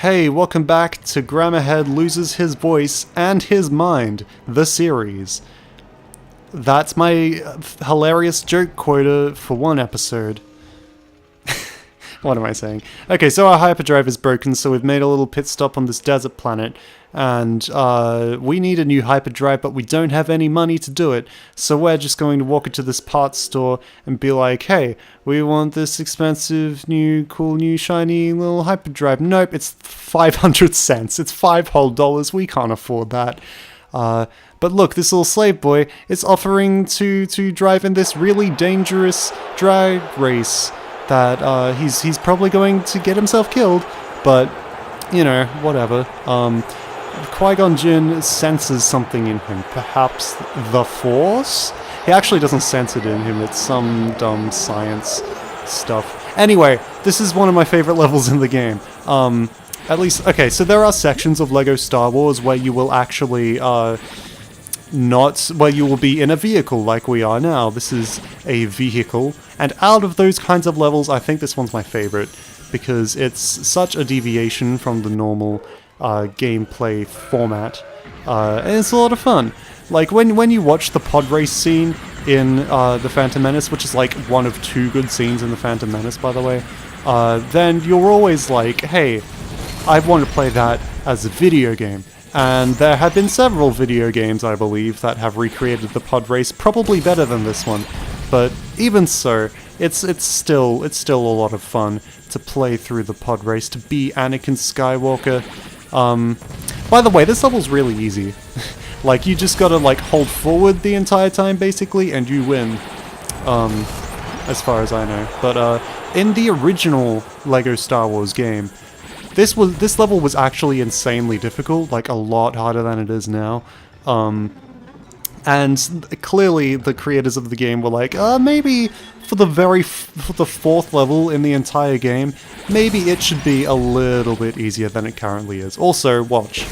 Hey, welcome back to Grammarhead Loses His Voice and His Mind, the series. That's my hilarious joke quota for one episode. What am I saying? Okay, so our hyperdrive is broken, so we've made a little pit stop on this desert planet, and we need a new hyperdrive, but we don't have any money to do it, so we're just going to walk into this parts store and be like, hey, we want this expensive, new, cool, new, shiny little hyperdrive. Nope, it's 500 cents. It's $5 whole. We can't afford that. But look, this little slave boy is offering to drive in this really dangerous drag race that he's probably going to get himself killed, but, you know, whatever. Qui-Gon Jinn senses something in him, perhaps the Force? He actually doesn't sense it in him, it's some dumb science stuff. Anyway, this is one of my favorite levels in the game. At least, okay, so there are sections of LEGO Star Wars where you will actually, where you will be in a vehicle like we are now. This is a vehicle, and out of those kinds of levels, I think this one's my favorite, because it's such a deviation from the normal gameplay format, and it's a lot of fun. Like, when you watch the pod race scene in The Phantom Menace, which is like one of two good scenes in The Phantom Menace, by the way, then you're always like, hey, I want to play that as a video game. And there have been several video games, I believe, that have recreated the pod race, probably better than this one. But even so, it's still a lot of fun to play through the pod race, to be Anakin Skywalker. By the way, this level's really easy. Like, you just gotta, like, hold forward the entire time, basically, and you win. As far as I know. But, in the original LEGO Star Wars game, this level was actually insanely difficult, like a lot harder than it is now. And clearly the creators of the game were like, maybe for the fourth level in the entire game, maybe it should be a little bit easier than it currently is. Also, watch.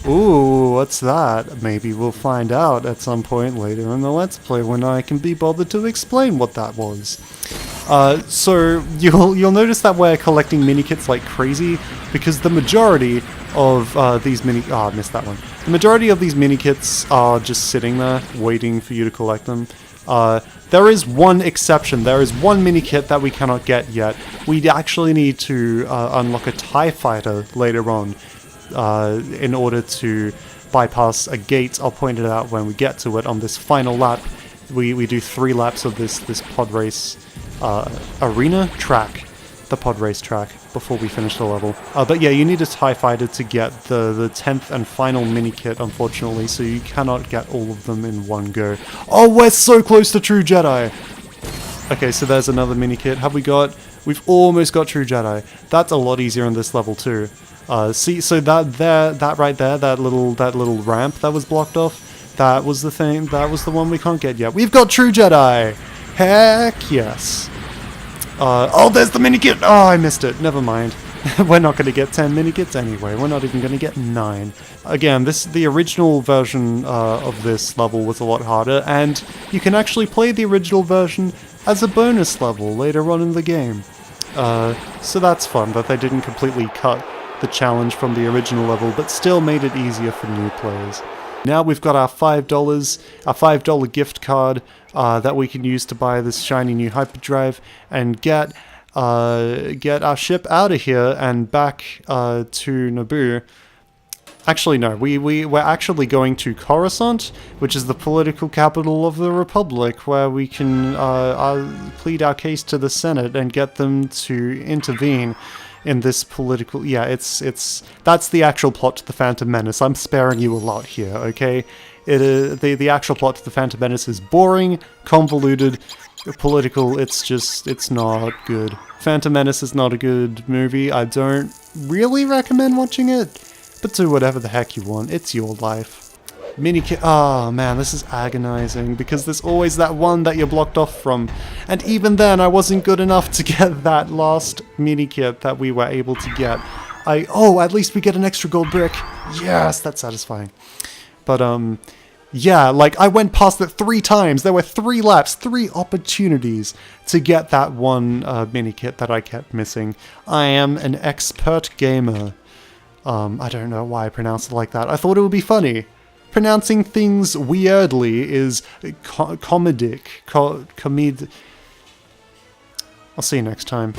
Ooh, what's that? Maybe we'll find out at some point later in the Let's Play when I can be bothered to explain what that was. So you'll notice that we're collecting mini-kits like crazy, because the majority of these I missed that one. The majority of these mini-kits are just sitting there, waiting for you to collect them. There is one exception. There is one mini-kit that we cannot get yet. We actually need to unlock a TIE fighter later on in order to bypass a gate. I'll point it out when we get to it on this final lap. We do 3 laps of this pod race arena track, the pod race track, before we finish the level. But yeah, you need a TIE fighter to get the 10th and final mini-kit, unfortunately, so you cannot get all of them in one go. Oh, we're so close to True Jedi! Okay, so there's another mini-kit. We've almost got True Jedi. That's a lot easier in this level too. See, so that right there, that little ramp that was blocked off, that was the thing, that was the one we can't get yet. We've got True Jedi! Heck yes! Oh, there's the mini-kit! Oh, I missed it. Never mind. We're not going to get 10 mini-kits anyway. We're not even going to get 9. Again, the original version of this level was a lot harder, and you can actually play the original version as a bonus level later on in the game. So that's fun, that they didn't completely cut the challenge from the original level, but still made it easier for new players. Now we've got our $5 gift card that we can use to buy this shiny new hyperdrive and get our ship out of here and back to Naboo. Actually, no, we're actually going to Coruscant, which is the political capital of the Republic, where we can plead our case to the Senate and get them to intervene in this political... Yeah, that's the actual plot to The Phantom Menace. I'm sparing you a lot here, okay? The actual plot to The Phantom Menace is boring, convoluted, political. It's not good. Phantom Menace is not a good movie. I don't really recommend watching it, but do whatever the heck you want. It's your life. Mini-kit. Oh man, this is agonizing, because there's always that one that you're blocked off from. And even then, I wasn't good enough to get that last mini-kit that we were able to get. Oh, at least we get an extra gold brick. Yes, that's satisfying. But Yeah, like, I went past it 3 times. There were 3 laps, 3 opportunities to get that one mini kit that I kept missing. I am an expert gamer. I don't know why I pronounced it like that. I thought it would be funny. Pronouncing things weirdly is comedic. I'll see you next time.